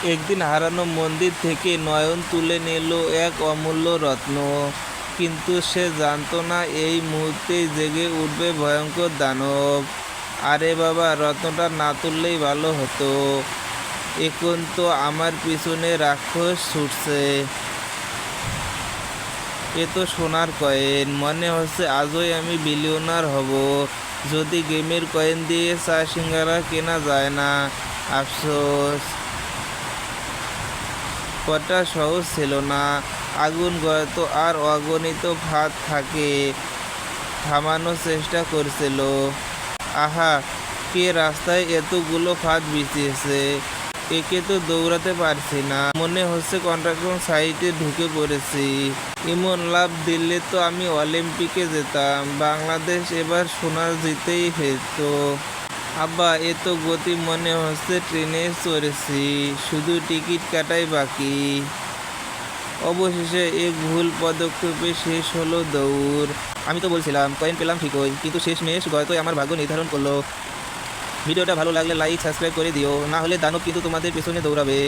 একদিন হারানো মন্দির থেকে নয়ন তুলে নিল এক অমূল্য রত্ন, কিন্তু সে জানতো না এই মুহূর্তেই জেগে উঠবে ভয়ঙ্কর দানব। আরে বাবা, রত্নটা না তুললেই ভালো হতো, এখন তো আমার পিছনে রাক্ষস ছুটছে। এ তো সোনার কয়েন, মনে হচ্ছে আজই আমি বিলিয়নার হব। যদি গেমের কয়েন দিয়ে চা সিঙ্গারা কেনা যায় না। আফসোস, কটা সহজ ছিল না। আগুন গর্ত আর অগণিত ফাঁদ থাকে, থামানোর চেষ্টা করছিল। আহা, কে রাস্তায় এতগুলো ফাঁদ বিছিয়েছে, একে তো দৌড়াতে পারছি না, মনে হচ্ছে কন্ট্রাকশন সাইটে ঢুকে পড়েছি। এমন লাভ দিলে তো আমি অলিম্পিকে যেতাম। বাংলাদেশ এবার সোনা জিতেই ফেলত। আব্বা, এ তো গতি, মনে হচ্ছে ট্রেনে চড়েছি, শুধু টিকিট কাটাই বাকি। অবশেষে এক ভুল পদক্ষেপে শেষ হলো দৌড়। আমি তো বলছিলাম কয়েন পেলাম ঠিকই, কিন্তু শেষমেশ গয়তোই আমার ভাগ্য নির্ধারণ করলো। ভিডিওটা ভালো লাগলে লাইক সাবস্ক্রাইব করে দিও, না হলে দানব কিন্তু তোমাদের পেছনে দৌড়াবে।